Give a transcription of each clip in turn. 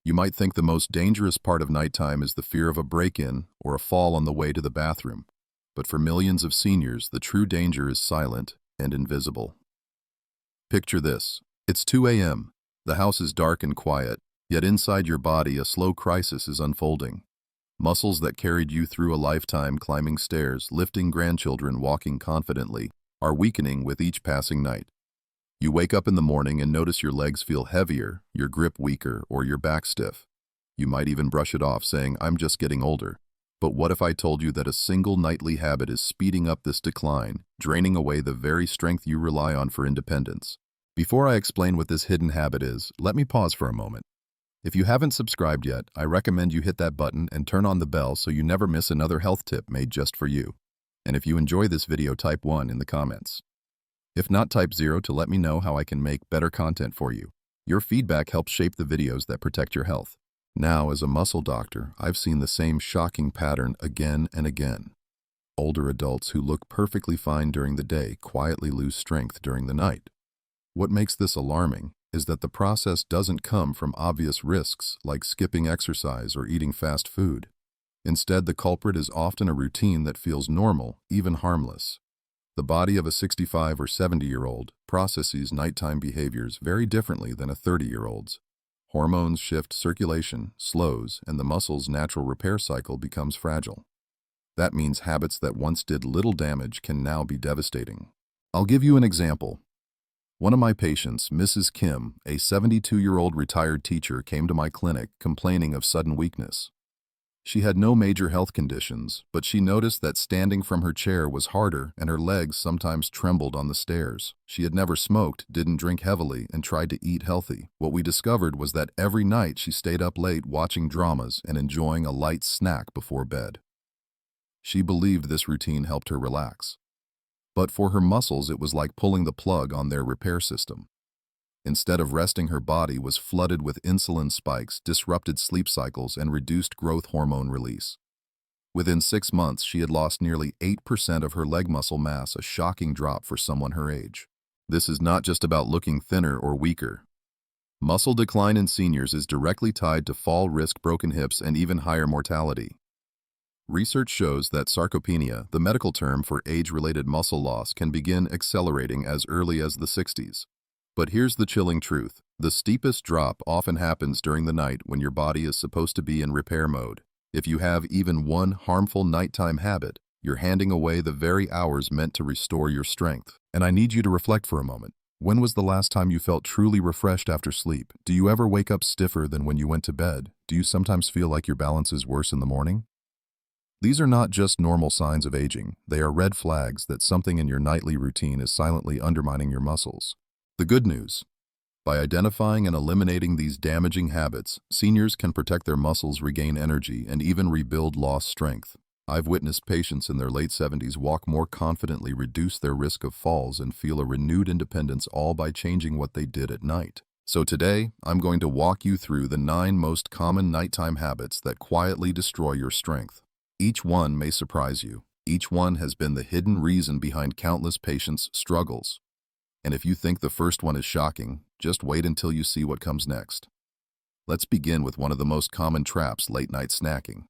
You might think the most dangerous part of nighttime is the fear of a break-in or a fall on the way to the bathroom. But for millions of seniors, the true danger is silent and invisible. Picture this. It's 2 a.m. The house is dark and quiet, yet inside your body a slow crisis is unfolding. Muscles that carried you through a lifetime climbing stairs, lifting grandchildren, walking confidently, are weakening with each passing night. You wake up in the morning and notice your legs feel heavier, your grip weaker, or your back stiff. You might even brush it off, saying, "I'm just getting older." But what if I told you that a single nightly habit is speeding up this decline, draining away the very strength you rely on for independence? Before I explain what this hidden habit is, let me pause for a moment. If you haven't subscribed yet, I recommend you hit that button and turn on the bell so you never miss another health tip made just for you. And if you enjoy this video, type 1 in the comments. If not, type 0 to let me know how I can make better content for you. Your feedback helps shape the videos that protect your health. Now, as a muscle doctor, I've seen the same shocking pattern again and again. Older adults who look perfectly fine during the day quietly lose strength during the night. What makes this alarming is that the process doesn't come from obvious risks like skipping exercise or eating fast food. Instead, the culprit is often a routine that feels normal, even harmless. The body of a 65 or 70-year-old processes nighttime behaviors very differently than a 30-year-old's. Hormones shift, circulation slows, and the muscle's natural repair cycle becomes fragile. That means habits that once did little damage can now be devastating. I'll give you an example. One of my patients, Mrs. Kim, a 72-year-old retired teacher, came to my clinic complaining of sudden weakness. She had no major health conditions, but she noticed that standing from her chair was harder and her legs sometimes trembled on the stairs. She had never smoked, didn't drink heavily, and tried to eat healthy. What we discovered was that every night she stayed up late watching dramas and enjoying a light snack before bed. She believed this routine helped her relax. But for her muscles, it was like pulling the plug on their repair system. Instead of resting, her body was flooded with insulin spikes, disrupted sleep cycles, and reduced growth hormone release. Within 6 months, she had lost nearly 8% of her leg muscle mass, a shocking drop for someone her age. This is not just about looking thinner or weaker. Muscle decline in seniors is directly tied to fall risk, broken hips, and even higher mortality. Research shows that sarcopenia, the medical term for age-related muscle loss, can begin accelerating as early as the 60s. But here's the chilling truth. The steepest drop often happens during the night when your body is supposed to be in repair mode. If you have even one harmful nighttime habit, you're handing away the very hours meant to restore your strength. And I need you to reflect for a moment. When was the last time you felt truly refreshed after sleep? Do you ever wake up stiffer than when you went to bed? Do you sometimes feel like your balance is worse in the morning? These are not just normal signs of aging. They are red flags that something in your nightly routine is silently undermining your muscles. The good news: by identifying and eliminating these damaging habits, seniors can protect their muscles, regain energy, and even rebuild lost strength. I've witnessed patients in their late 70s walk more confidently, reduce their risk of falls, and feel a renewed independence, all by changing what they did at night. So today, I'm going to walk you through the 9 most common nighttime habits that quietly destroy your strength. Each one may surprise you. Each one has been the hidden reason behind countless patients' struggles. And if you think the first one is shocking, just wait until you see what comes next. Let's begin with one of the most common traps: late-night snacking.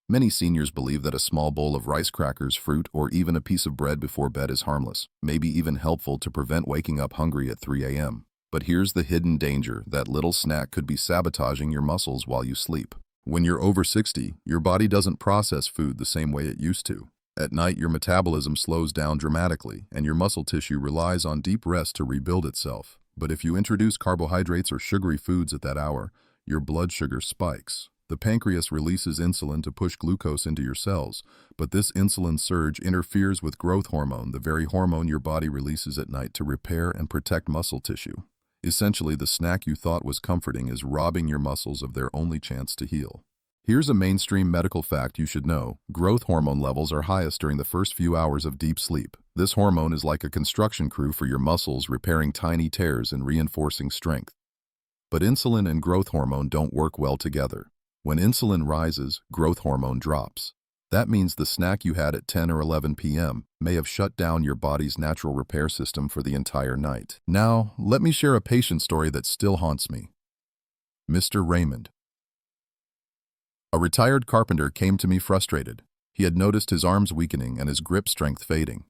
Many seniors believe that a small bowl of rice crackers, fruit, or even a piece of bread before bed is harmless, maybe even helpful to prevent waking up hungry at 3 a.m. But here's the hidden danger: that little snack could be sabotaging your muscles while you sleep. When you're over 60, your body doesn't process food the same way it used to. At night, your metabolism slows down dramatically, and your muscle tissue relies on deep rest to rebuild itself. But if you introduce carbohydrates or sugary foods at that hour, your blood sugar spikes. The pancreas releases insulin to push glucose into your cells, but this insulin surge interferes with growth hormone, the very hormone your body releases at night to repair and protect muscle tissue. Essentially, the snack you thought was comforting is robbing your muscles of their only chance to heal. Here's a mainstream medical fact you should know. Growth hormone levels are highest during the first few hours of deep sleep. This hormone is like a construction crew for your muscles, repairing tiny tears and reinforcing strength. But insulin and growth hormone don't work well together. When insulin rises, growth hormone drops. That means the snack you had at 10 or 11 p.m. may have shut down your body's natural repair system for the entire night. Now, let me share a patient story that still haunts me. Mr. Raymond. A retired carpenter came to me frustrated. He had noticed his arms weakening and his grip strength fading.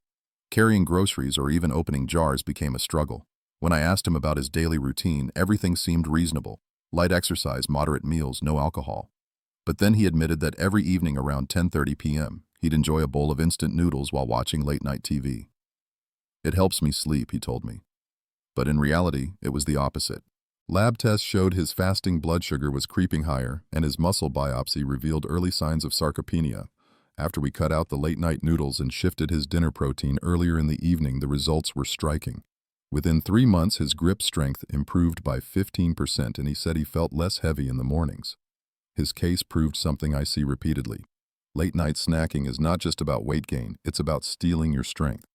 Carrying groceries or even opening jars became a struggle. When I asked him about his daily routine, everything seemed reasonable. Light exercise, moderate meals, no alcohol. But then he admitted that every evening around 10:30 p.m., he'd enjoy a bowl of instant noodles while watching late-night TV. It helps me sleep, he told me. But in reality, it was the opposite. Lab tests showed his fasting blood sugar was creeping higher, and his muscle biopsy revealed early signs of sarcopenia. After we cut out the late-night noodles and shifted his dinner protein earlier in the evening, the results were striking. Within 3 months, his grip strength improved by 15%, and he said he felt less heavy in the mornings. His case proved something I see repeatedly. Late-night snacking is not just about weight gain, it's about stealing your strength.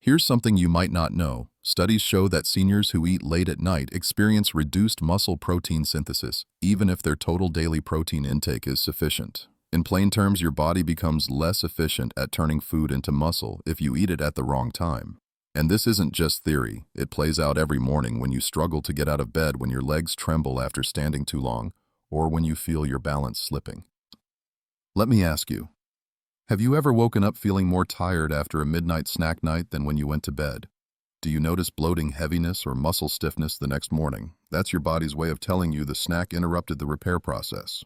Here's something you might not know. Studies show that seniors who eat late at night experience reduced muscle protein synthesis, even if their total daily protein intake is sufficient. In plain terms, your body becomes less efficient at turning food into muscle if you eat it at the wrong time. And this isn't just theory. It plays out every morning when you struggle to get out of bed, when your legs tremble after standing too long, or when you feel your balance slipping. Let me ask you, have you ever woken up feeling more tired after a midnight snack night than when you went to bed? Do you notice bloating, heaviness, or muscle stiffness the next morning? That's your body's way of telling you the snack interrupted the repair process.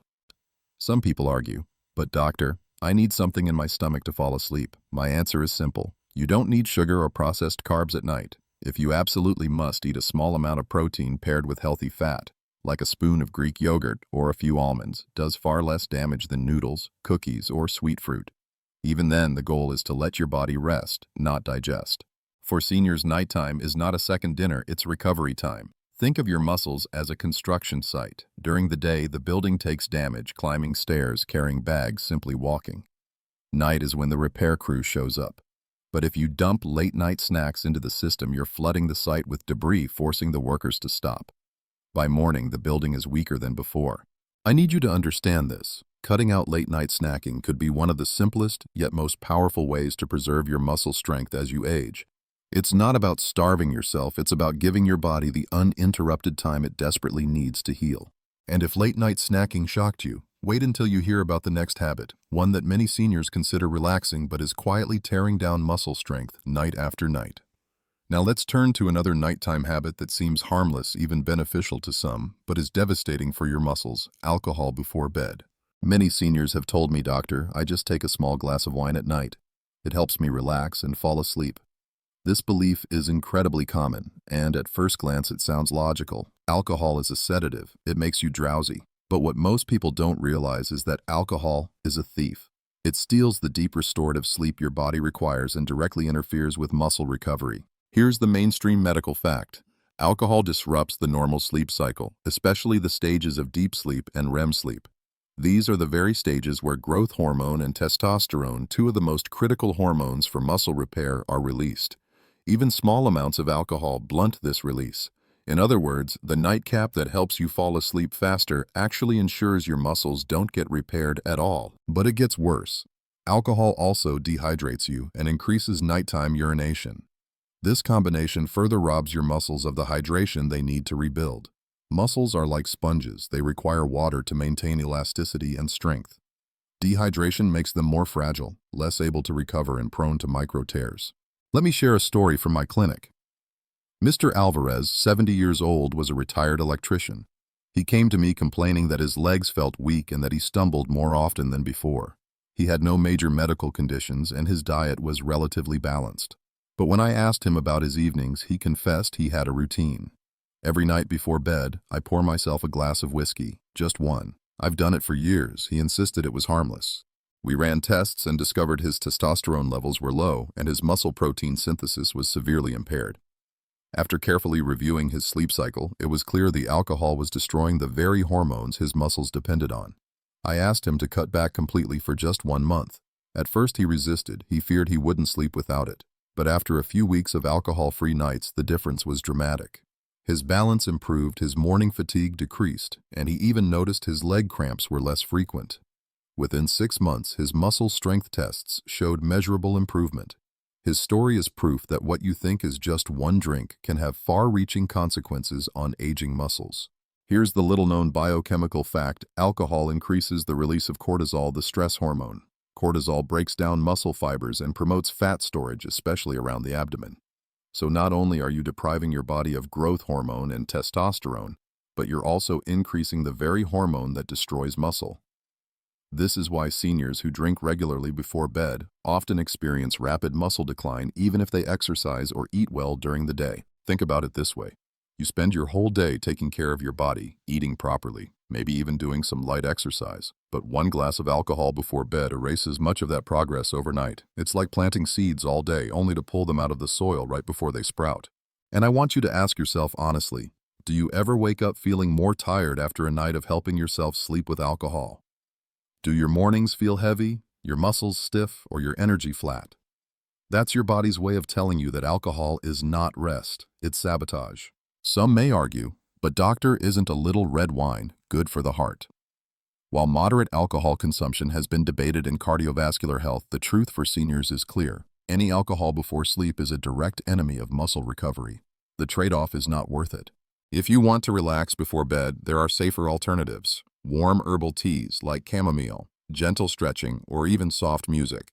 Some people argue, but doctor, I need something in my stomach to fall asleep. My answer is simple. You don't need sugar or processed carbs at night. If you absolutely must, eat a small amount of protein paired with healthy fat, like a spoon of Greek yogurt or a few almonds, does far less damage than noodles, cookies, or sweet fruit. Even then, the goal is to let your body rest, not digest. For seniors, nighttime is not a second dinner, it's recovery time. Think of your muscles as a construction site. During the day, the building takes damage, climbing stairs, carrying bags, simply walking. Night is when the repair crew shows up. But if you dump late-night snacks into the system, you're flooding the site with debris, forcing the workers to stop. By morning, the building is weaker than before. I need you to understand this. Cutting out late-night snacking could be one of the simplest, yet most powerful ways to preserve your muscle strength as you age. It's not about starving yourself, it's about giving your body the uninterrupted time it desperately needs to heal. And if late-night snacking shocked you, wait until you hear about the next habit, one that many seniors consider relaxing but is quietly tearing down muscle strength night after night. Now let's turn to another nighttime habit that seems harmless, even beneficial to some, but is devastating for your muscles: alcohol before bed. Many seniors have told me, doctor, I just take a small glass of wine at night. It helps me relax and fall asleep. This belief is incredibly common, and at first glance it sounds logical. Alcohol is a sedative, it makes you drowsy. But what most people don't realize is that alcohol is a thief. It steals the deep restorative sleep your body requires and directly interferes with muscle recovery. Here's the mainstream medical fact. Alcohol disrupts the normal sleep cycle, especially the stages of deep sleep and REM sleep. These are the very stages where growth hormone and testosterone, two of the most critical hormones for muscle repair, are released. Even small amounts of alcohol blunt this release. In other words, the nightcap that helps you fall asleep faster actually ensures your muscles don't get repaired at all. But it gets worse. Alcohol also dehydrates you and increases nighttime urination. This combination further robs your muscles of the hydration they need to rebuild. Muscles are like sponges. They require water to maintain elasticity and strength. Dehydration makes them more fragile, less able to recover, and prone to micro tears. Let me share a story from my clinic. Mr. Alvarez, 70 years old, was a retired electrician. He came to me complaining that his legs felt weak and that he stumbled more often than before. He had no major medical conditions and his diet was relatively balanced. But when I asked him about his evenings, he confessed he had a routine. Every night before bed, I pour myself a glass of whiskey, just one. I've done it for years. He insisted it was harmless. We ran tests and discovered his testosterone levels were low and his muscle protein synthesis was severely impaired. After carefully reviewing his sleep cycle, it was clear the alcohol was destroying the very hormones his muscles depended on. I asked him to cut back completely for just 1 month. At first he resisted. He feared he wouldn't sleep without it. But after a few weeks of alcohol-free nights, the difference was dramatic. His balance improved, his morning fatigue decreased, and he even noticed his leg cramps were less frequent. Within 6 months, his muscle strength tests showed measurable improvement. His story is proof that what you think is just one drink can have far-reaching consequences on aging muscles. Here's the little-known biochemical fact: alcohol increases the release of cortisol, the stress hormone. Cortisol breaks down muscle fibers and promotes fat storage, especially around the abdomen. So not only are you depriving your body of growth hormone and testosterone, but you're also increasing the very hormone that destroys muscle. This is why seniors who drink regularly before bed often experience rapid muscle decline even if they exercise or eat well during the day. Think about it this way. You spend your whole day taking care of your body, eating properly, maybe even doing some light exercise. But one glass of alcohol before bed erases much of that progress overnight. It's like planting seeds all day only to pull them out of the soil right before they sprout. And I want you to ask yourself honestly, do you ever wake up feeling more tired after a night of helping yourself sleep with alcohol? Do your mornings feel heavy, your muscles stiff, or your energy flat? That's your body's way of telling you that alcohol is not rest, it's sabotage. Some may argue, but doctor, isn't a little red wine good for the heart? While moderate alcohol consumption has been debated in cardiovascular health, the truth for seniors is clear. Any alcohol before sleep is a direct enemy of muscle recovery. The trade-off is not worth it. If you want to relax before bed, there are safer alternatives. Warm herbal teas like chamomile, gentle stretching, or even soft music.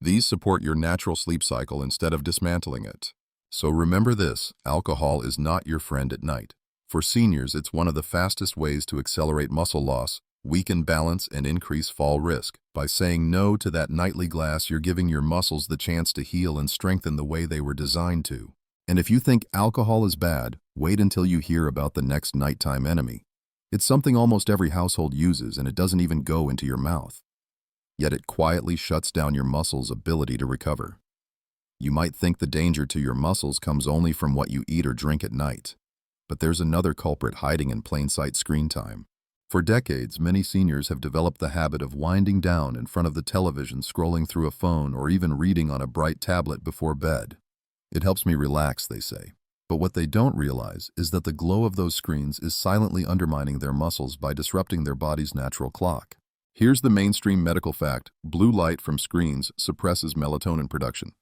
These support your natural sleep cycle instead of dismantling it. So remember this, alcohol is not your friend at night. For seniors, it's one of the fastest ways to accelerate muscle loss, weaken balance, and increase fall risk. By saying no to that nightly glass, you're giving your muscles the chance to heal and strengthen the way they were designed to. And if you think alcohol is bad, wait until you hear about the next nighttime enemy. It's something almost every household uses, and it doesn't even go into your mouth. Yet it quietly shuts down your muscles' ability to recover. You might think the danger to your muscles comes only from what you eat or drink at night. But there's another culprit hiding in plain sight: screen time. For decades, many seniors have developed the habit of winding down in front of the television, scrolling through a phone, or even reading on a bright tablet before bed. It helps me relax, they say. But what they don't realize is that the glow of those screens is silently undermining their muscles by disrupting their body's natural clock. Here's the mainstream medical fact: blue light from screens suppresses melatonin production.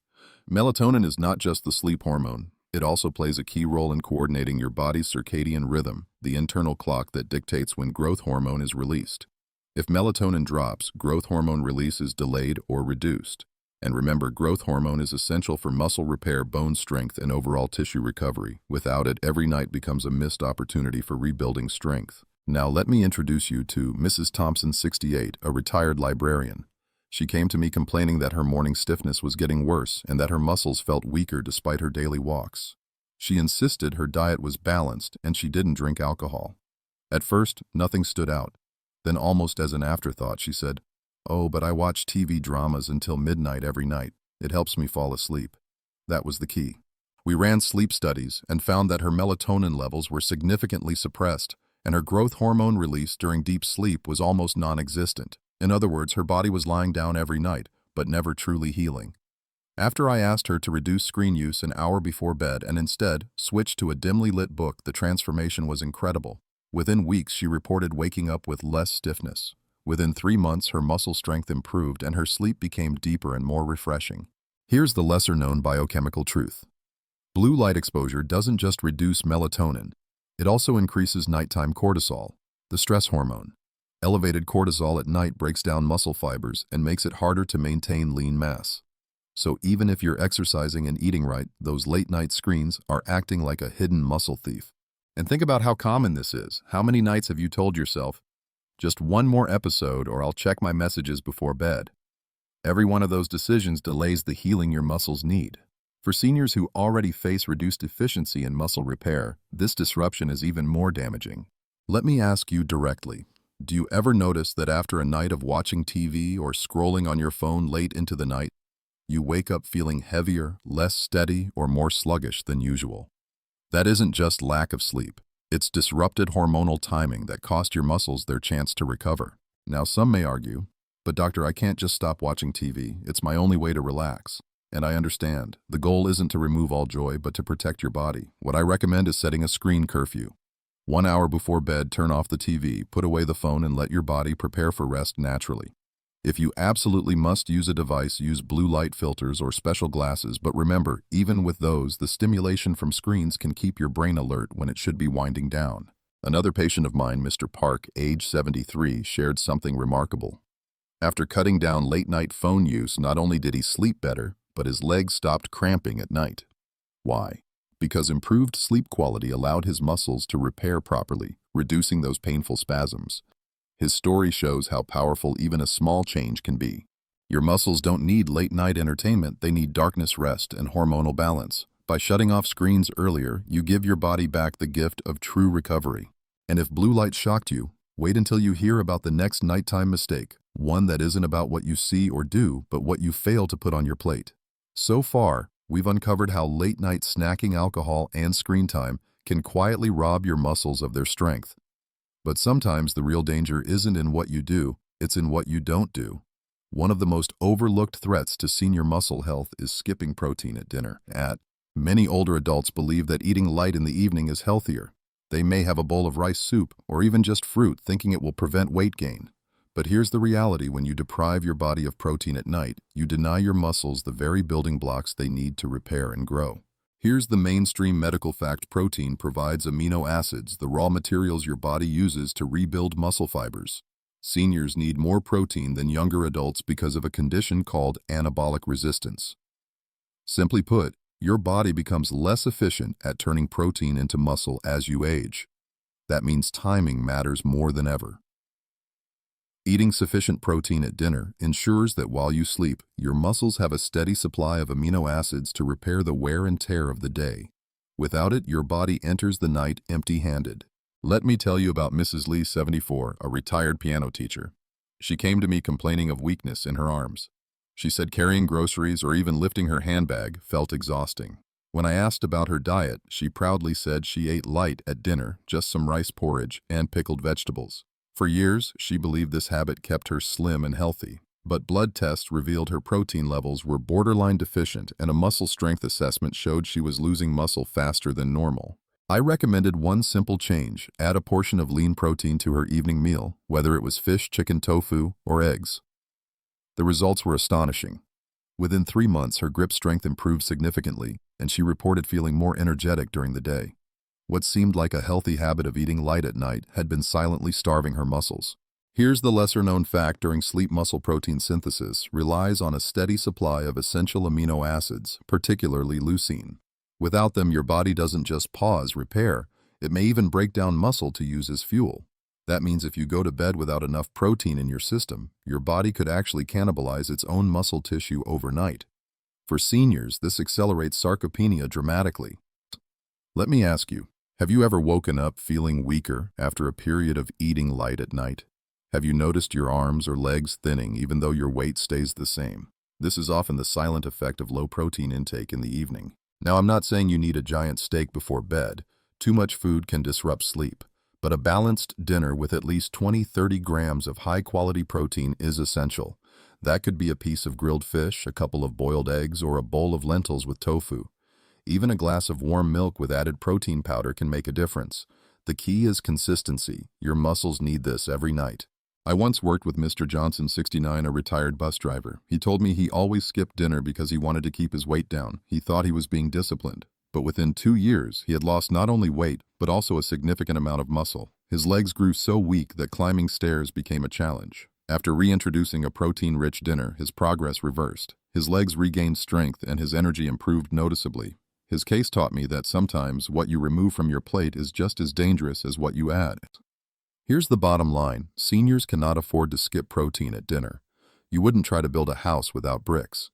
Melatonin is not just the sleep hormone. It also plays a key role in coordinating your body's circadian rhythm, the internal clock that dictates when growth hormone is released. If melatonin drops, growth hormone release is delayed or reduced. And remember, growth hormone is essential for muscle repair, bone strength, and overall tissue recovery. Without it, every night becomes a missed opportunity for rebuilding strength. Now let me introduce you to Mrs. Thompson, 68, a retired librarian. She came to me complaining that her morning stiffness was getting worse and that her muscles felt weaker despite her daily walks. She insisted her diet was balanced and she didn't drink alcohol. At first, nothing stood out. Then, almost as an afterthought, she said, "Oh, but I watch TV dramas until midnight every night. It helps me fall asleep." That was the key. We ran sleep studies and found that her melatonin levels were significantly suppressed, and her growth hormone release during deep sleep was almost non-existent. In other words, her body was lying down every night, but never truly healing. After I asked her to reduce screen use an hour before bed and instead switch to a dimly lit book, the transformation was incredible. Within weeks, she reported waking up with less stiffness. Within 3 months, her muscle strength improved and her sleep became deeper and more refreshing. Here's the lesser-known biochemical truth. Blue light exposure doesn't just reduce melatonin, it also increases nighttime cortisol, the stress hormone. Elevated cortisol at night breaks down muscle fibers and makes it harder to maintain lean mass. So even if you're exercising and eating right, those late-night screens are acting like a hidden muscle thief. And think about how common this is. How many nights have you told yourself, "Just one more episode or I'll check my messages before bed"? Every one of those decisions delays the healing your muscles need. For seniors who already face reduced efficiency in muscle repair, this disruption is even more damaging. Let me ask you directly. Do you ever notice that after a night of watching TV or scrolling on your phone late into the night, you wake up feeling heavier, less steady, or more sluggish than usual? That isn't just lack of sleep. It's disrupted hormonal timing that cost your muscles their chance to recover. Now, some may argue, "But doctor, I can't just stop watching TV. It's my only way to relax." And I understand. The goal isn't to remove all joy, but to protect your body. What I recommend is setting a screen curfew. 1 hour before bed, turn off the TV, put away the phone, and let your body prepare for rest naturally. If you absolutely must use a device, use blue light filters or special glasses, but remember, even with those, the stimulation from screens can keep your brain alert when it should be winding down. Another patient of mine, Mr. Park, age 73, shared something remarkable. After cutting down late-night phone use, not only did he sleep better, but his legs stopped cramping at night. Why? Because improved sleep quality allowed his muscles to repair properly, reducing those painful spasms. His story shows how powerful even a small change can be. Your muscles don't need late-night entertainment, they need darkness rest and hormonal balance. By shutting off screens earlier, you give your body back the gift of true recovery. And if blue light shocked you, wait until you hear about the next nighttime mistake, one that isn't about what you see or do, but what you fail to put on your plate. So far, we've uncovered how late-night snacking, alcohol, and screen time can quietly rob your muscles of their strength. But sometimes the real danger isn't in what you do, it's in what you don't do. One of the most overlooked threats to senior muscle health is skipping protein at dinner. Many older adults believe that eating light in the evening is healthier. They may have a bowl of rice soup or even just fruit, thinking it will prevent weight gain. But here's the reality: when you deprive your body of protein at night, you deny your muscles the very building blocks they need to repair and grow. Here's the mainstream medical fact: protein provides amino acids, the raw materials your body uses to rebuild muscle fibers. Seniors need more protein than younger adults because of a condition called anabolic resistance. Simply put, your body becomes less efficient at turning protein into muscle as you age. That means timing matters more than ever. Eating sufficient protein at dinner ensures that while you sleep, your muscles have a steady supply of amino acids to repair the wear and tear of the day. Without it, your body enters the night empty-handed. Let me tell you about Mrs. Lee, 74, a retired piano teacher. She came to me complaining of weakness in her arms. She said carrying groceries or even lifting her handbag felt exhausting. When I asked about her diet, she proudly said she ate light at dinner, just some rice porridge and pickled vegetables. For years, she believed this habit kept her slim and healthy. But blood tests revealed her protein levels were borderline deficient, and a muscle strength assessment showed she was losing muscle faster than normal. I recommended one simple change: add a portion of lean protein to her evening meal, whether it was fish, chicken, tofu, or eggs. The results were astonishing. Within 3 months, her grip strength improved significantly, and she reported feeling more energetic during the day. What seemed like a healthy habit of eating light at night had been silently starving her muscles. Here's the lesser-known fact: during sleep, muscle protein synthesis relies on a steady supply of essential amino acids, particularly leucine. Without them, your body doesn't just pause repair, it may even break down muscle to use as fuel. That means if you go to bed without enough protein in your system, your body could actually cannibalize its own muscle tissue overnight. For seniors, this accelerates sarcopenia dramatically. Let me ask you, have you ever woken up feeling weaker after a period of eating light at night? Have you noticed your arms or legs thinning even though your weight stays the same? This is often the silent effect of low protein intake in the evening. Now, I'm not saying you need a giant steak before bed. Too much food can disrupt sleep. But a balanced dinner with at least 20–30 grams of high-quality protein is essential. That could be a piece of grilled fish, a couple of boiled eggs, or a bowl of lentils with tofu. Even a glass of warm milk with added protein powder can make a difference. The key is consistency. Your muscles need this every night. I once worked with Mr. Johnson, 69, a retired bus driver. He told me he always skipped dinner because he wanted to keep his weight down. He thought he was being disciplined. But within 2 years, he had lost not only weight, but also a significant amount of muscle. His legs grew so weak that climbing stairs became a challenge. After reintroducing a protein-rich dinner, his progress reversed. His legs regained strength and his energy improved noticeably. His case taught me that sometimes what you remove from your plate is just as dangerous as what you add. Here's the bottom line: seniors cannot afford to skip protein at dinner. You wouldn't try to build a house without bricks.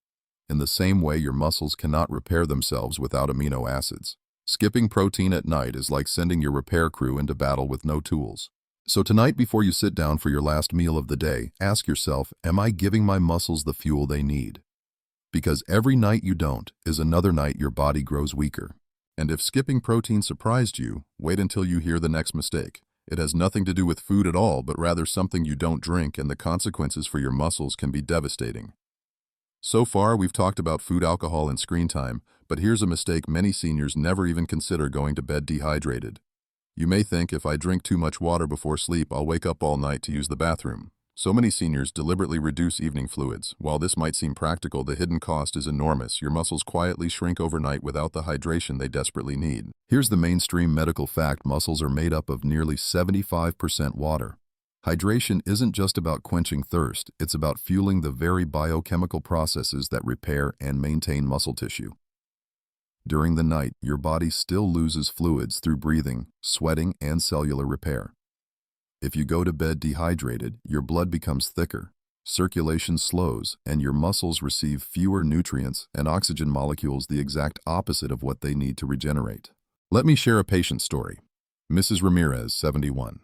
In the same way, your muscles cannot repair themselves without amino acids. Skipping protein at night is like sending your repair crew into battle with no tools. So tonight, before you sit down for your last meal of the day, ask yourself, am I giving my muscles the fuel they need? Because every night you don't is another night your body grows weaker. And if skipping protein surprised you, wait until you hear the next mistake. It has nothing to do with food at all, but rather something you don't drink, and the consequences for your muscles can be devastating. So far, we've talked about food, alcohol, and screen time, but here's a mistake many seniors never even consider: going to bed dehydrated. You may think, if I drink too much water before sleep, I'll wake up all night to use the bathroom. So many seniors deliberately reduce evening fluids. While this might seem practical, the hidden cost is enormous. Your muscles quietly shrink overnight without the hydration they desperately need. Here's the mainstream medical fact: muscles are made up of nearly 75% water. Hydration isn't just about quenching thirst, it's about fueling the very biochemical processes that repair and maintain muscle tissue. During the night, your body still loses fluids through breathing, sweating, and cellular repair. If you go to bed dehydrated, your blood becomes thicker, circulation slows, and your muscles receive fewer nutrients and oxygen molecules, the exact opposite of what they need to regenerate. Let me share a patient story. Mrs. Ramirez, 71.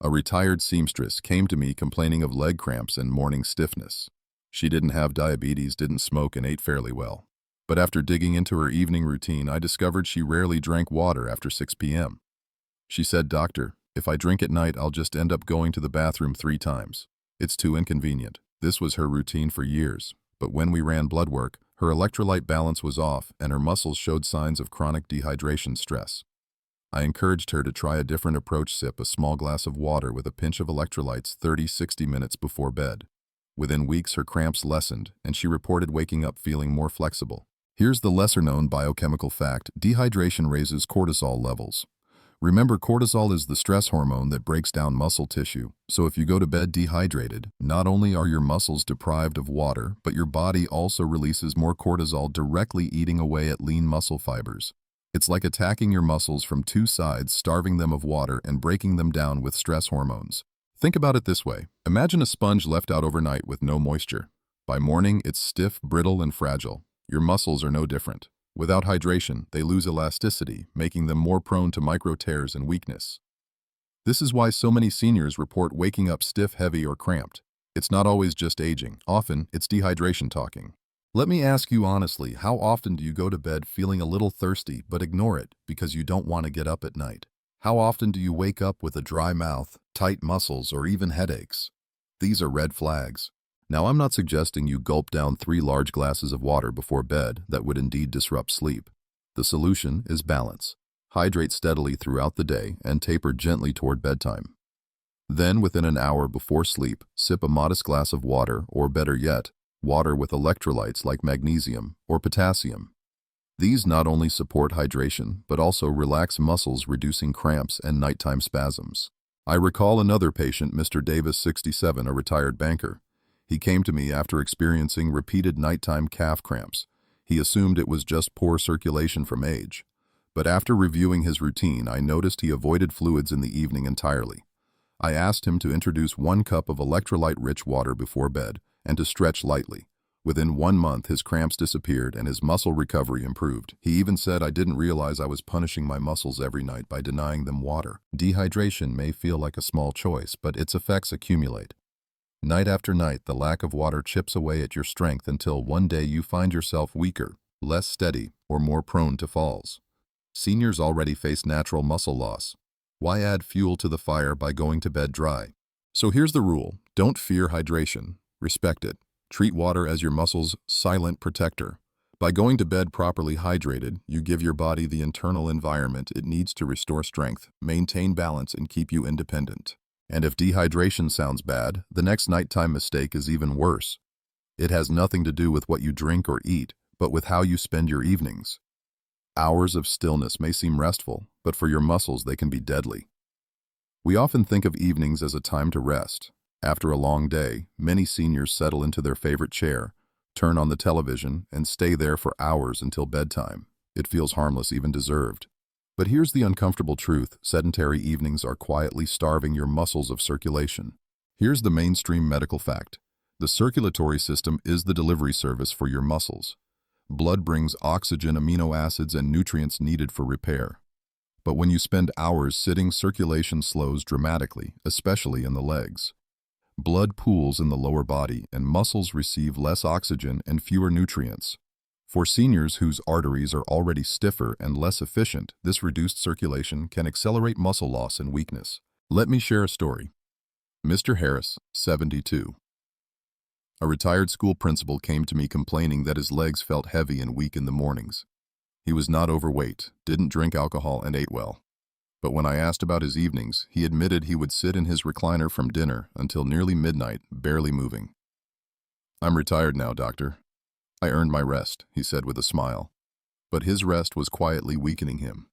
A retired seamstress came to me complaining of leg cramps and morning stiffness. She didn't have diabetes, didn't smoke, and ate fairly well. But after digging into her evening routine, I discovered she rarely drank water after 6 p.m. She said, "Doctor, if I drink at night, I'll just end up going to the bathroom 3 times. It's too inconvenient." This was her routine for years, but when we ran blood work, her electrolyte balance was off and her muscles showed signs of chronic dehydration stress. I encouraged her to try a different approach: sip a small glass of water with a pinch of electrolytes 30–60 minutes before bed. Within weeks, her cramps lessened, and she reported waking up feeling more flexible. Here's the lesser-known biochemical fact: dehydration raises cortisol levels. Remember, cortisol is the stress hormone that breaks down muscle tissue. So if you go to bed dehydrated, not only are your muscles deprived of water, but your body also releases more cortisol, directly eating away at lean muscle fibers. It's like attacking your muscles from 2 sides, starving them of water and breaking them down with stress hormones. Think about it this way. Imagine a sponge left out overnight with no moisture. By morning, it's stiff, brittle, and fragile. Your muscles are no different. Without hydration, they lose elasticity, making them more prone to micro tears and weakness. This is why so many seniors report waking up stiff, heavy, or cramped. It's not always just aging. Often, it's dehydration talking. Let me ask you honestly, how often do you go to bed feeling a little thirsty but ignore it because you don't want to get up at night? How often do you wake up with a dry mouth, tight muscles, or even headaches? These are red flags. Now, I'm not suggesting you gulp down 3 large glasses of water before bed. That would indeed disrupt sleep. The solution is balance. Hydrate steadily throughout the day and taper gently toward bedtime. Then, within an hour before sleep, sip a modest glass of water, or better yet, water with electrolytes like magnesium or potassium. These not only support hydration, but also relax muscles, reducing cramps and nighttime spasms. I recall another patient, Mr. Davis, 67, a retired banker. He came to me after experiencing repeated nighttime calf cramps. He assumed it was just poor circulation from age. But after reviewing his routine, I noticed he avoided fluids in the evening entirely. I asked him to introduce 1 cup of electrolyte-rich water before bed and to stretch lightly. Within 1 month, his cramps disappeared and his muscle recovery improved. He even said, "I didn't realize I was punishing my muscles every night by denying them water." Dehydration may feel like a small choice, but its effects accumulate. Night after night, the lack of water chips away at your strength until one day you find yourself weaker, less steady, or more prone to falls. Seniors already face natural muscle loss. Why add fuel to the fire by going to bed dry? So here's the rule: don't fear hydration. Respect it. Treat water as your muscles' silent protector. By going to bed properly hydrated, you give your body the internal environment it needs to restore strength, maintain balance, and keep you independent. And if dehydration sounds bad, the next nighttime mistake is even worse. It has nothing to do with what you drink or eat, but with how you spend your evenings. Hours of stillness may seem restful, but for your muscles they can be deadly. We often think of evenings as a time to rest. After a long day, many seniors settle into their favorite chair, turn on the television, and stay there for hours until bedtime. It feels harmless, even deserved. But here's the uncomfortable truth: sedentary evenings are quietly starving your muscles of circulation. Here's the mainstream medical fact: the circulatory system is the delivery service for your muscles. Blood brings oxygen, amino acids, and nutrients needed for repair. But when you spend hours sitting, circulation slows dramatically, especially in the legs. Blood pools in the lower body, and muscles receive less oxygen and fewer nutrients. For seniors whose arteries are already stiffer and less efficient, this reduced circulation can accelerate muscle loss and weakness. Let me share a story. Mr. Harris, 72. A retired school principal came to me complaining that his legs felt heavy and weak in the mornings. He was not overweight, didn't drink alcohol, and ate well. But when I asked about his evenings, he admitted he would sit in his recliner from dinner until nearly midnight, barely moving. "I'm retired now, doctor. I earned my rest," he said with a smile. But his rest was quietly weakening him.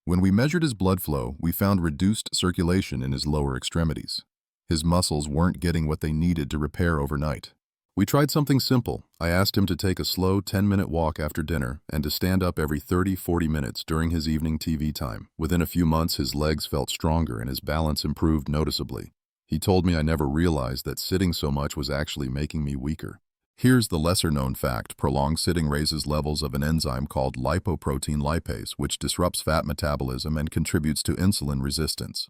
When we measured his blood flow, we found reduced circulation in his lower extremities. His muscles weren't getting what they needed to repair overnight. We tried something simple. I asked him to take a slow 10-minute walk after dinner and to stand up every 30-40 minutes during his evening TV time. Within a few months, his legs felt stronger and his balance improved noticeably. He told me I never realized that sitting so much was actually making me weaker. Here's the lesser-known fact: prolonged sitting raises levels of an enzyme called lipoprotein lipase, which disrupts fat metabolism and contributes to insulin resistance.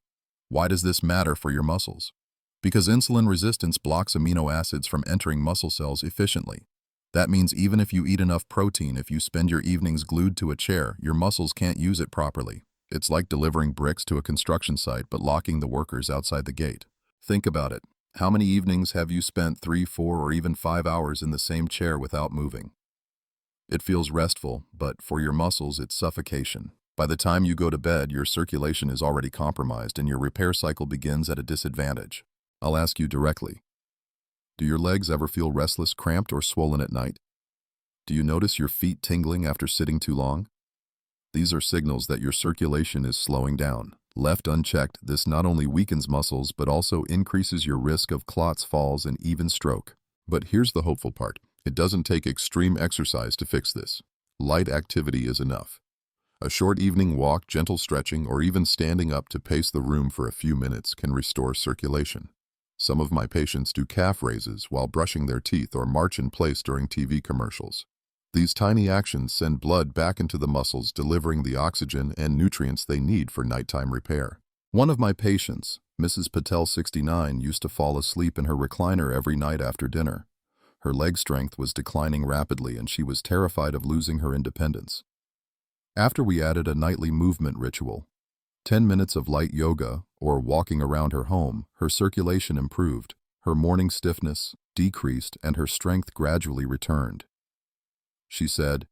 Why does this matter for your muscles? Because insulin resistance blocks amino acids from entering muscle cells efficiently. That means even if you eat enough protein, if you spend your evenings glued to a chair, your muscles can't use it properly. It's like delivering bricks to a construction site but locking the workers outside the gate. Think about it. How many evenings have you spent 3, 4, or even 5 hours in the same chair without moving? It feels restful, but for your muscles, it's suffocation. By the time you go to bed, your circulation is already compromised and your repair cycle begins at a disadvantage. I'll ask you directly. Do your legs ever feel restless, cramped, or swollen at night? Do you notice your feet tingling after sitting too long? These are signals that your circulation is slowing down. Left unchecked, this not only weakens muscles but also increases your risk of clots, falls, and even stroke. But here's the hopeful part. It doesn't take extreme exercise to fix this. Light activity is enough. A short evening walk, gentle stretching, or even standing up to pace the room for a few minutes can restore circulation. Some of my patients do calf raises while brushing their teeth or march in place during TV commercials. These tiny actions send blood back into the muscles, delivering the oxygen and nutrients they need for nighttime repair. One of my patients, Mrs. Patel, 69, used to fall asleep in her recliner every night after dinner. Her leg strength was declining rapidly and she was terrified of losing her independence. After we added a nightly movement ritual, 10 minutes of light yoga or walking around her home, her circulation improved, her morning stiffness decreased, and her strength gradually returned. She said,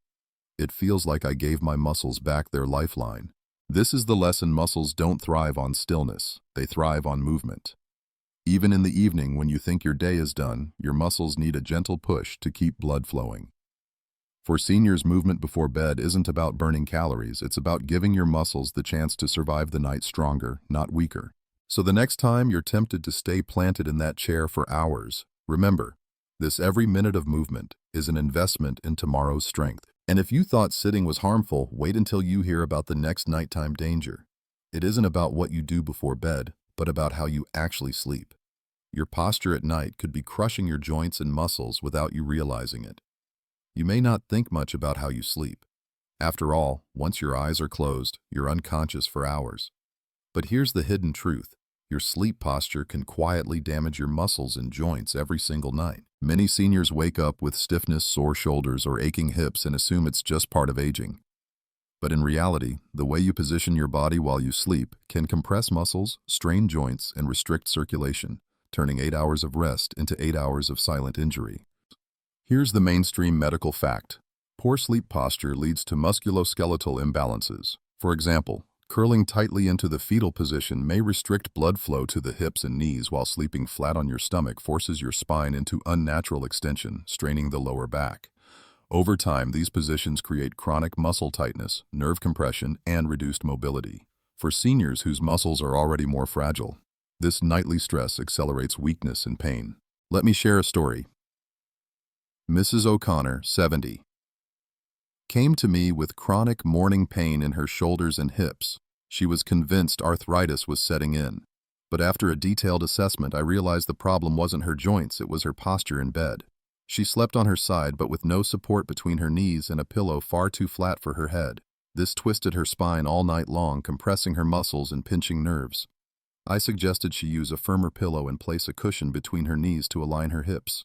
"It feels like I gave my muscles back their lifeline." This is the lesson: muscles don't thrive on stillness, they thrive on movement. Even in the evening when you think your day is done, your muscles need a gentle push to keep blood flowing. For seniors, movement before bed isn't about burning calories, it's about giving your muscles the chance to survive the night stronger, not weaker. So the next time you're tempted to stay planted in that chair for hours, remember, this every minute of movement is an investment in tomorrow's strength. And if you thought sitting was harmful, wait until you hear about the next nighttime danger. It isn't about what you do before bed, but about how you actually sleep. Your posture at night could be crushing your joints and muscles without you realizing it. You may not think much about how you sleep. After all, once your eyes are closed, you're unconscious for hours. But here's the hidden truth. Your sleep posture can quietly damage your muscles and joints every single night. Many seniors wake up with stiffness, sore shoulders, or aching hips and assume it's just part of aging. But in reality, the way you position your body while you sleep can compress muscles, strain joints, and restrict circulation, turning 8 hours of rest into 8 hours of silent injury. Here's the mainstream medical fact. Poor sleep posture leads to musculoskeletal imbalances. For example, curling tightly into the fetal position may restrict blood flow to the hips and knees, while sleeping flat on your stomach forces your spine into unnatural extension, straining the lower back. Over time, these positions create chronic muscle tightness, nerve compression, and reduced mobility. For seniors whose muscles are already more fragile, this nightly stress accelerates weakness and pain. Let me share a story. Mrs. O'Connor, 70, came to me with chronic morning pain in her shoulders and hips. She was convinced arthritis was setting in. But after a detailed assessment, I realized the problem wasn't her joints, it was her posture in bed. She slept on her side but with no support between her knees and a pillow far too flat for her head. This twisted her spine all night long, compressing her muscles and pinching nerves. I suggested she use a firmer pillow and place a cushion between her knees to align her hips.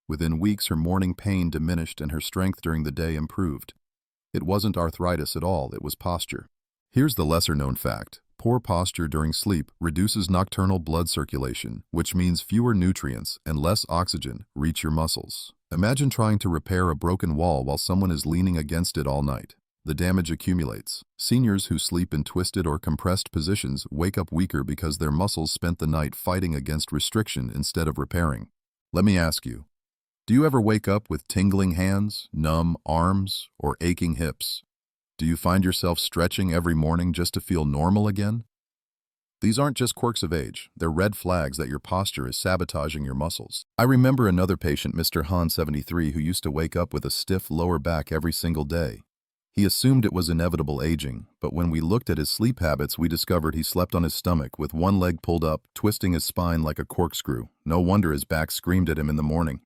Within weeks, her morning pain diminished and her strength during the day improved. It wasn't arthritis at all, it was posture. Here's the lesser-known fact. Poor posture during sleep reduces nocturnal blood circulation, which means fewer nutrients and less oxygen reach your muscles. Imagine trying to repair a broken wall while someone is leaning against it all night. the damage accumulates. Seniors who sleep in twisted or compressed positions wake up weaker because their muscles spent the night fighting against restriction instead of repairing. Let me ask you, do you ever wake up with tingling hands, numb arms, or aching hips? Do you find yourself stretching every morning just to feel normal again? These aren't just quirks of age, they're red flags that your posture is sabotaging your muscles. I remember another patient, Mr. Han 73, who used to wake up with a stiff lower back every single day. He assumed it was inevitable aging, but when we looked at his sleep habits, we discovered he slept on his stomach with one leg pulled up, twisting his spine like a corkscrew. No wonder his back screamed at him in the morning.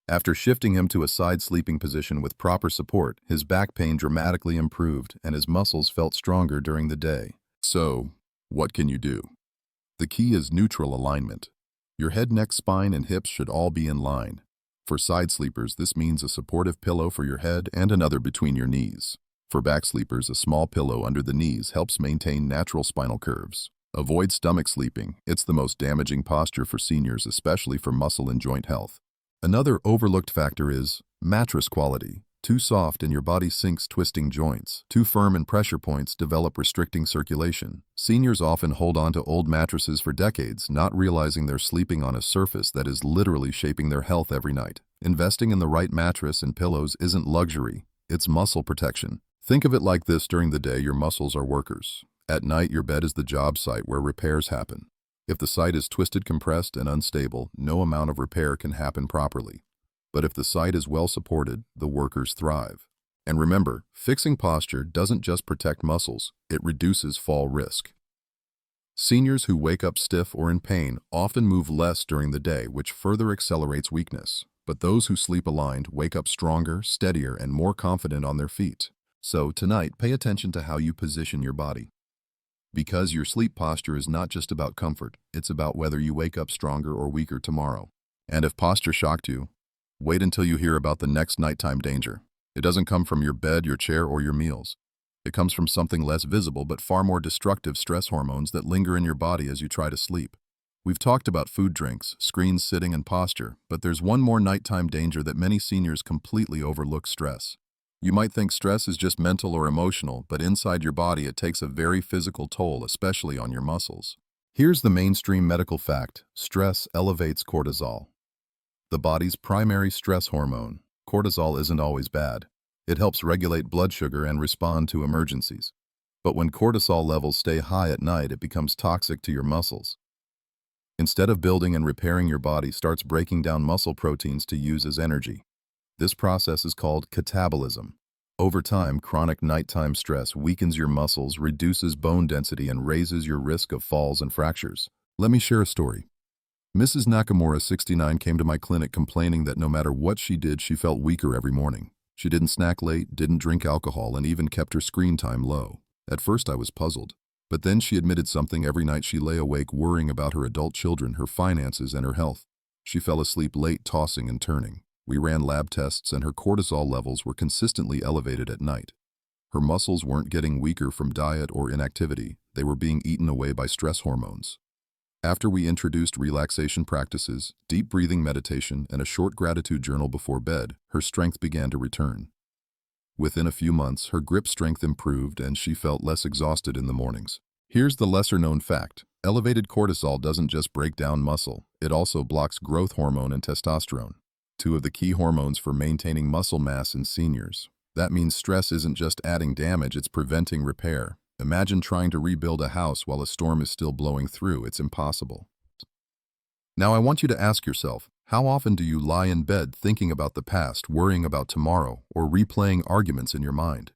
After shifting him to a side sleeping position with proper support, his back pain dramatically improved and his muscles felt stronger during the day. So, what can you do? The key is neutral alignment. Your head, neck, spine, and hips should all be in line. For side sleepers, this means a supportive pillow for your head and another between your knees. For back sleepers, a small pillow under the knees helps maintain natural spinal curves. Avoid stomach sleeping. It's the most damaging posture for seniors, especially for muscle and joint health. Another overlooked factor is mattress quality. Too soft and your body sinks, twisting joints. Too firm and pressure points develop, restricting circulation. Seniors often hold on to old mattresses for decades, not realizing they're sleeping on a surface that is literally shaping their health every night. Investing in the right mattress and pillows isn't luxury, it's muscle protection. Think of it like this: during the day, your muscles are workers. At night, your bed is the job site where repairs happen. If the site is twisted, compressed, and unstable, no amount of repair can happen properly. But if the site is well supported, the workers thrive. And remember, fixing posture doesn't just protect muscles, it reduces fall risk. Seniors who wake up stiff or in pain often move less during the day, which further accelerates weakness. But those who sleep aligned wake up stronger, steadier, and more confident on their feet. So tonight, pay attention to how you position your body. Because your sleep posture is not just about comfort, it's about whether you wake up stronger or weaker tomorrow. And if posture shocked you, wait until you hear about the next nighttime danger. It doesn't come from your bed, your chair, or your meals. It comes from something less visible but far more destructive: stress hormones that linger in your body as you try to sleep. We've talked about food, drinks, screens, sitting, and posture, but there's one more nighttime danger that many seniors completely overlook: stress. You might think stress is just mental or emotional, but inside your body it takes a very physical toll, especially on your muscles. Here's the mainstream medical fact: stress elevates cortisol. The body's primary stress hormone. Cortisol isn't always bad. It helps regulate blood sugar and respond to emergencies. But when cortisol levels stay high at night, it becomes toxic to your muscles. Instead of building and repairing, your body starts breaking down muscle proteins to use as energy. This process is called catabolism. Over time, chronic nighttime stress weakens your muscles, reduces bone density, and raises your risk of falls and fractures. Let me share a story. Mrs. Nakamura, 69, came to my clinic complaining that no matter what she did, she felt weaker every morning. She didn't snack late, didn't drink alcohol, and even kept her screen time low. At first I was puzzled, but then she admitted something: every night she lay awake worrying about her adult children, her finances, and her health. She fell asleep late, tossing and turning. We ran lab tests and her cortisol levels were consistently elevated at night. Her muscles weren't getting weaker from diet or inactivity, they were being eaten away by stress hormones. After we introduced relaxation practices, deep breathing meditation, and a short gratitude journal before bed, her strength began to return. Within a few months, her grip strength improved and she felt less exhausted in the mornings. Here's the lesser-known fact: elevated cortisol doesn't just break down muscle, it also blocks growth hormone and testosterone, two of the key hormones for maintaining muscle mass in seniors. That means stress isn't just adding damage, it's preventing repair. Imagine trying to rebuild a house while a storm is still blowing through. It's impossible. Now I want you to ask yourself, how often do you lie in bed thinking about the past, worrying about tomorrow, or replaying arguments in your mind?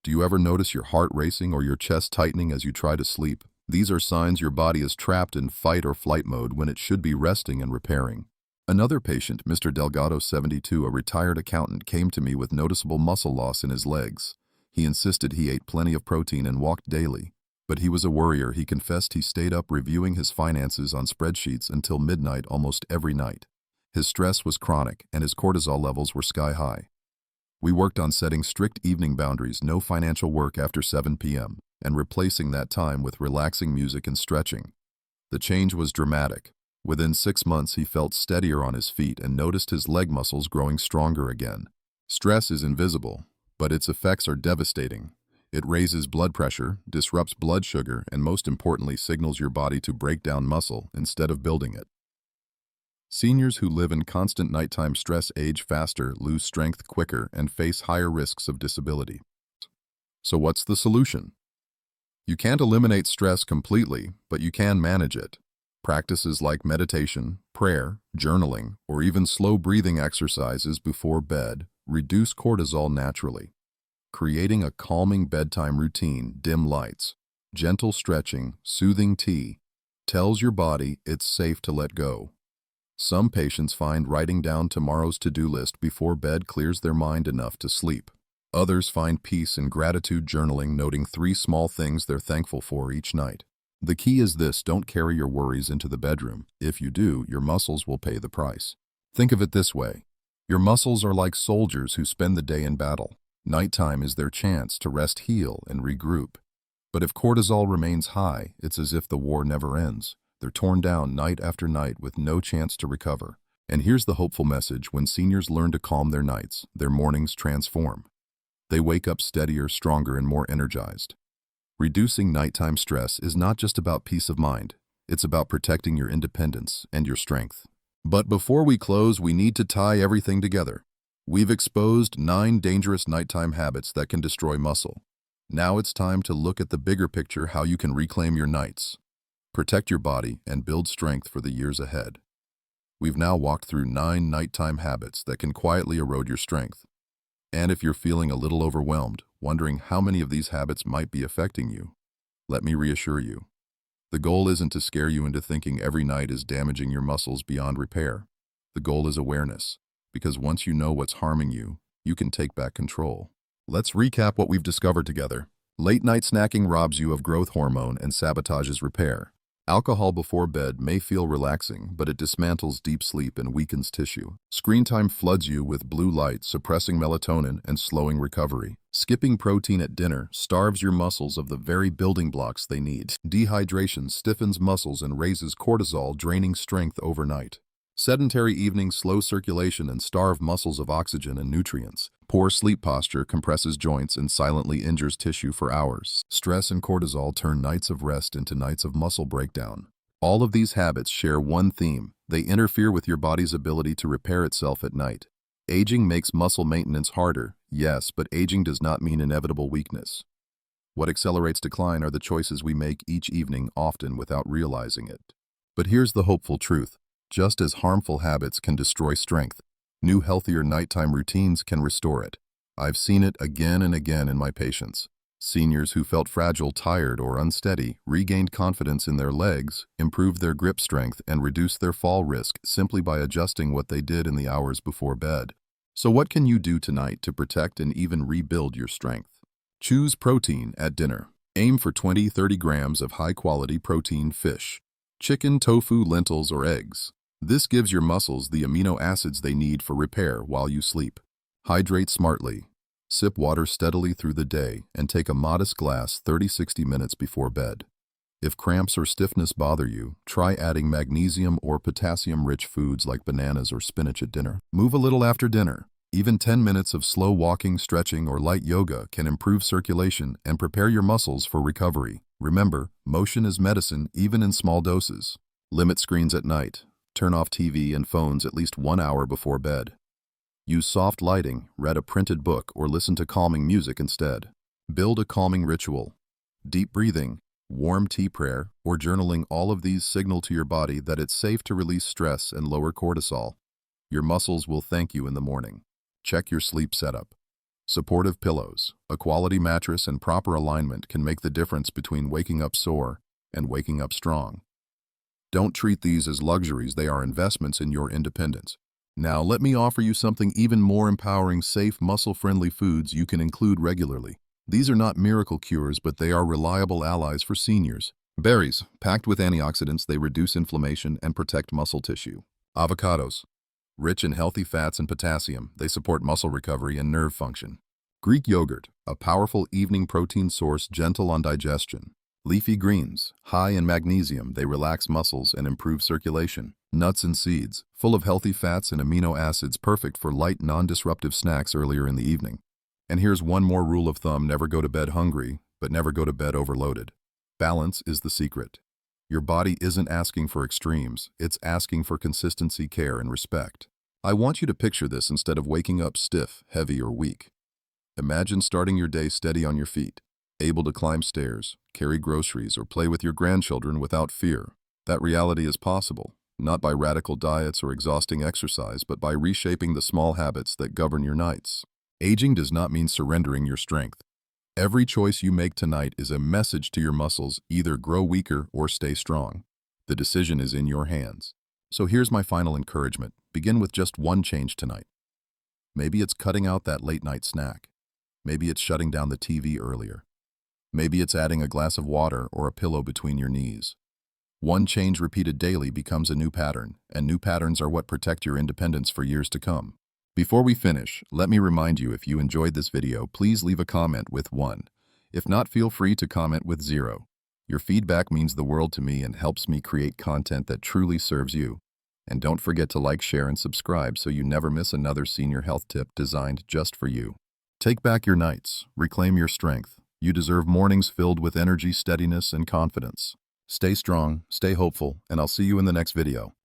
Do you ever notice your heart racing or your chest tightening as you try to sleep? These are signs your body is trapped in fight or flight mode when it should be resting and repairing. Another patient, Mr. Delgado, 72, a retired accountant, came to me with noticeable muscle loss in his legs. He insisted he ate plenty of protein and walked daily. But he was a worrier. He confessed he stayed up reviewing his finances on spreadsheets until midnight almost every night. His stress was chronic and his cortisol levels were sky high. We worked on setting strict evening boundaries: no financial work after 7 p.m., and replacing that time with relaxing music and stretching. The change was dramatic. Within 6 months, he felt steadier on his feet and noticed his leg muscles growing stronger again. Stress is invisible, but its effects are devastating. It raises blood pressure, disrupts blood sugar, and most importantly, signals your body to break down muscle instead of building it. Seniors who live in constant nighttime stress age faster, lose strength quicker, and face higher risks of disability. So what's the solution? You can't eliminate stress completely, but you can manage it. Practices like meditation, prayer, journaling, or even slow breathing exercises before bed reduce cortisol naturally. Creating a calming bedtime routine, dim lights, gentle stretching, soothing tea, tells your body it's safe to let go. Some patients find writing down tomorrow's to-do list before bed clears their mind enough to sleep. Others find peace in gratitude journaling, noting 3 small things they're thankful for each night. The key is this: don't carry your worries into the bedroom. If you do, your muscles will pay the price. Think of it this way. Your muscles are like soldiers who spend the day in battle. Nighttime is their chance to rest, heal, and regroup. But if cortisol remains high, it's as if the war never ends. They're torn down night after night with no chance to recover. And here's the hopeful message: when seniors learn to calm their nights, their mornings transform. They wake up steadier, stronger, and more energized. Reducing nighttime stress is not just about peace of mind. It's about protecting your independence and your strength. But before we close, we need to tie everything together. We've exposed 9 dangerous nighttime habits that can destroy muscle. Now it's time to look at the bigger picture: how you can reclaim your nights, protect your body, and build strength for the years ahead. We've now walked through 9 nighttime habits that can quietly erode your strength. And if you're feeling a little overwhelmed, wondering how many of these habits might be affecting you, let me reassure you. The goal isn't to scare you into thinking every night is damaging your muscles beyond repair. The goal is awareness, because once you know what's harming you, you can take back control. Let's recap what we've discovered together. Late night snacking robs you of growth hormone and sabotages repair. Alcohol before bed may feel relaxing, but it dismantles deep sleep and weakens tissue. Screen time floods you with blue light, suppressing melatonin and slowing recovery. Skipping protein at dinner starves your muscles of the very building blocks they need. Dehydration stiffens muscles and raises cortisol, draining strength overnight. Sedentary evenings slow circulation and starve muscles of oxygen and nutrients. Poor sleep posture compresses joints and silently injures tissue for hours. Stress and cortisol turn nights of rest into nights of muscle breakdown. All of these habits share one theme: they interfere with your body's ability to repair itself at night. Aging makes muscle maintenance harder, yes, but aging does not mean inevitable weakness. What accelerates decline are the choices we make each evening, often without realizing it. But here's the hopeful truth. Just as harmful habits can destroy strength, new healthier nighttime routines can restore it. I've seen it again and again in my patients. Seniors who felt fragile, tired, or unsteady regained confidence in their legs, improved their grip strength, and reduced their fall risk simply by adjusting what they did in the hours before bed. So what can you do tonight to protect and even rebuild your strength? Choose protein at dinner. Aim for 20-30 grams of high-quality protein: fish, chicken, tofu, lentils, or eggs. This gives your muscles the amino acids they need for repair while you sleep. Hydrate smartly. Sip water steadily through the day and take a modest glass 30-60 minutes before bed. If cramps or stiffness bother you, try adding magnesium or potassium-rich foods like bananas or spinach at dinner. Move a little after dinner. Even 10 minutes of slow walking, stretching, or light yoga can improve circulation and prepare your muscles for recovery. Remember, motion is medicine even in small doses. Limit screens at night. Turn off TV and phones at least 1 hour before bed. Use soft lighting, read a printed book, or listen to calming music instead. Build a calming ritual. Deep breathing, warm tea, prayer, or journaling, all of these signal to your body that it's safe to release stress and lower cortisol. Your muscles will thank you in the morning. Check your sleep setup. Supportive pillows, a quality mattress, and proper alignment can make the difference between waking up sore and waking up strong. Don't treat these as luxuries, they are investments in your independence. Now let me offer you something even more empowering: safe, muscle-friendly foods you can include regularly. These are not miracle cures, but they are reliable allies for seniors. Berries, packed with antioxidants, they reduce inflammation and protect muscle tissue. Avocados, rich in healthy fats and potassium, they support muscle recovery and nerve function. Greek yogurt, a powerful evening protein source, gentle on digestion. Leafy greens, high in magnesium, they relax muscles and improve circulation. Nuts and seeds, full of healthy fats and amino acids, perfect for light, non-disruptive snacks earlier in the evening. And here's one more rule of thumb: never go to bed hungry, but never go to bed overloaded. Balance is the secret. Your body isn't asking for extremes, it's asking for consistency, care, and respect. I want you to picture this instead of waking up stiff, heavy, or weak. Imagine starting your day steady on your feet, able to climb stairs, carry groceries, or play with your grandchildren without fear. That reality is possible, not by radical diets or exhausting exercise, but by reshaping the small habits that govern your nights. Aging does not mean surrendering your strength. Every choice you make tonight is a message to your muscles: either grow weaker or stay strong. The decision is in your hands. So here's my final encouragement. Begin with just one change tonight. Maybe it's cutting out that late-night snack. Maybe it's shutting down the TV earlier. Maybe it's adding a glass of water or a pillow between your knees. One change repeated daily becomes a new pattern, and new patterns are what protect your independence for years to come. Before we finish, let me remind you, if you enjoyed this video, please leave a comment with 1. If not, feel free to comment with 0. Your feedback means the world to me and helps me create content that truly serves you. And don't forget to like, share, and subscribe so you never miss another senior health tip designed just for you. Take back your nights, reclaim your strength. You deserve mornings filled with energy, steadiness, and confidence. Stay strong, stay hopeful, and I'll see you in the next video.